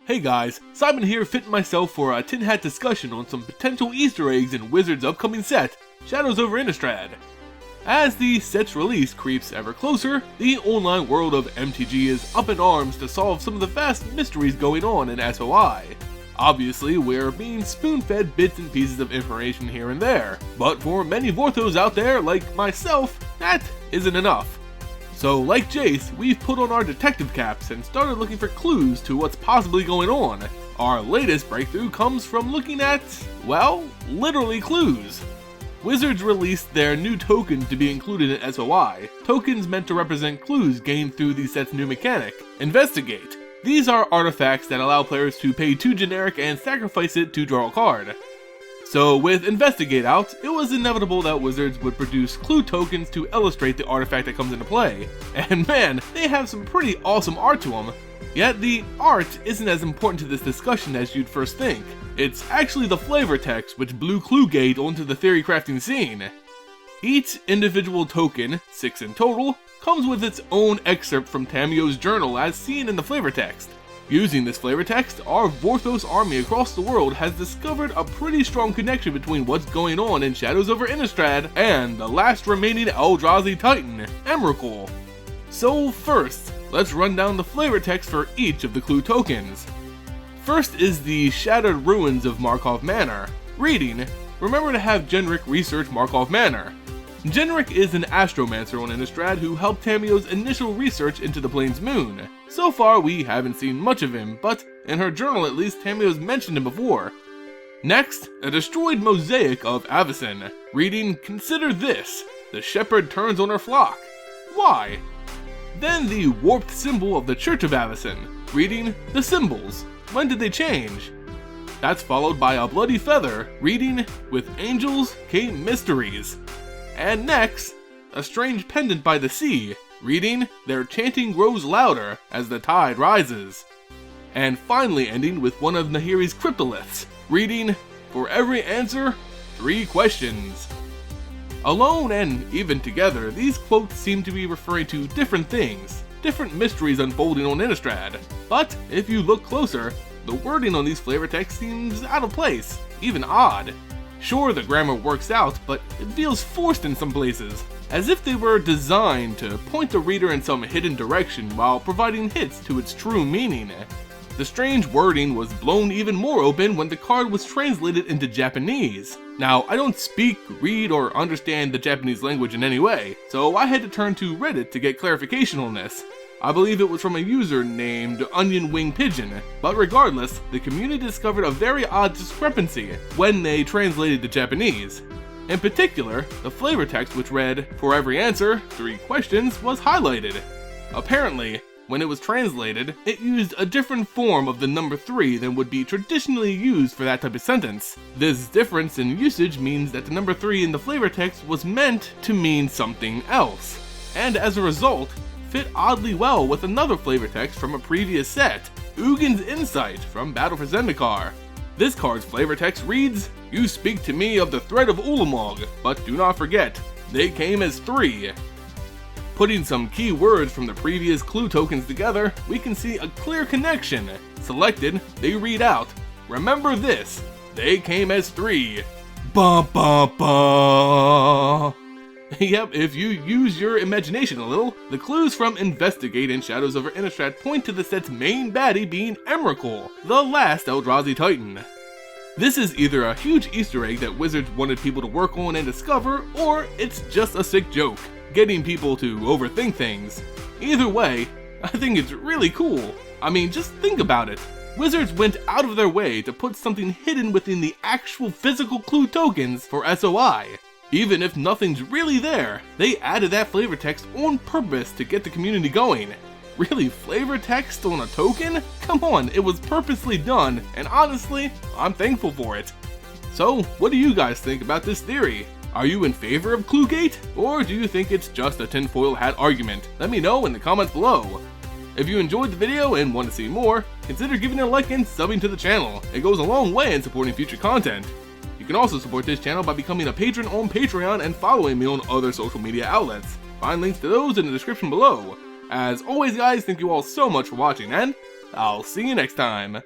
Hey guys, Simon here fitting myself for a tin hat discussion on some potential Easter eggs in Wizards' upcoming set, Shadows over Innistrad. As the set's release creeps ever closer, the online world of MTG is up in arms to solve some of the vast mysteries going on in SOI. Obviously, we're being spoon-fed bits and pieces of information here and there, but for many Vorthos out there like myself, that isn't enough. So like Jace, we've put on our detective caps and started looking for clues to what's possibly going on. Our latest breakthrough comes from looking at, well, literally clues. Wizards released their new tokens to be included in SOI, tokens meant to represent clues gained through the set's new mechanic, Investigate. These are artifacts that allow players to pay 2 generic and sacrifice it to draw a card. So with Investigate out, it was inevitable that Wizards would produce clue tokens to illustrate the artifact that comes into play. And man, they have some pretty awesome art to them. Yet the art isn't as important to this discussion as you'd first think. It's actually the flavor text which blew Cluegate onto the theory crafting scene. Each individual token, 6 in total, comes with its own excerpt from Tamio's journal as seen in the flavor text. Using this flavor text, our Vorthos army across the world has discovered a pretty strong connection between what's going on in Shadows over Innistrad and the last remaining Eldrazi Titan, Emrakul. So first, let's run down the flavor text for each of the clue tokens. First is the Shattered Ruins of Markov Manor. Reading, remember to have Genric research Markov Manor. Genric is an astromancer on Innistrad who helped Tamio's initial research into the Plains Moon. So far we haven't seen much of him, but in her journal at least Tamio's mentioned him before. Next, a destroyed mosaic of Avacyn. Reading, consider this, the shepherd turns on her flock. Why? Then the warped symbol of the Church of Avacyn. Reading, the symbols. When did they change? That's followed by a bloody feather. Reading, with angels came mysteries. And next, a strange pendant by the sea. Reading, their chanting grows louder as the tide rises. And finally ending with one of Nahiri's cryptoliths. Reading, for every answer, 3 questions. Alone and even together, these quotes seem to be referring to different things, different mysteries unfolding on Innistrad. But if you look closer, the wording on these flavor texts seems out of place, even odd. Sure, the grammar works out, but it feels forced in some places, as if they were designed to point the reader in some hidden direction while providing hints to its true meaning. The strange wording was blown even more open when the card was translated into Japanese. Now, I don't speak, read, or understand the Japanese language in any way, so I had to turn to Reddit to get clarification on this. I believe it was from a user named Onion Wing Pigeon, but regardless, the community discovered a very odd discrepancy when they translated to Japanese. In particular, the flavor text which read, for every answer, 3 questions, was highlighted. Apparently, when it was translated, it used a different form of the number 3 than would be traditionally used for that type of sentence. This difference in usage means that the number 3 in the flavor text was meant to mean something else, and as a result, fit oddly well with another flavor text from a previous set, Ugin's Insight from Battle for Zendikar. This card's flavor text reads, you speak to me of the threat of Ulamog, but do not forget, they came as 3. Putting some key words from the previous clue tokens together, we can see a clear connection. Selected, they read out, remember this, they came as 3. Ba ba ba. Yep, if you use your imagination a little, the clues from Investigate and Shadows over Innistrad point to the set's main baddie being Emrakul, the last Eldrazi Titan. This is either a huge Easter egg that Wizards wanted people to work on and discover, or it's just a sick joke, getting people to overthink things. Either way, I think it's really cool. I mean, just think about it. Wizards went out of their way to put something hidden within the actual physical clue tokens for SOI. Even if nothing's really there, they added that flavor text on purpose to get the community going. Really, flavor text on a token? Come on, it was purposely done, and honestly, I'm thankful for it. So, what do you guys think about this theory? Are you in favor of Cluegate, or do you think it's just a tinfoil hat argument? Let me know in the comments below. If you enjoyed the video and want to see more, consider giving it a like and subbing to the channel. It goes a long way in supporting future content. You can also support this channel by becoming a patron on Patreon and following me on other social media outlets. Find links to those in the description below. As always guys, thank you all so much for watching, and I'll see you next time.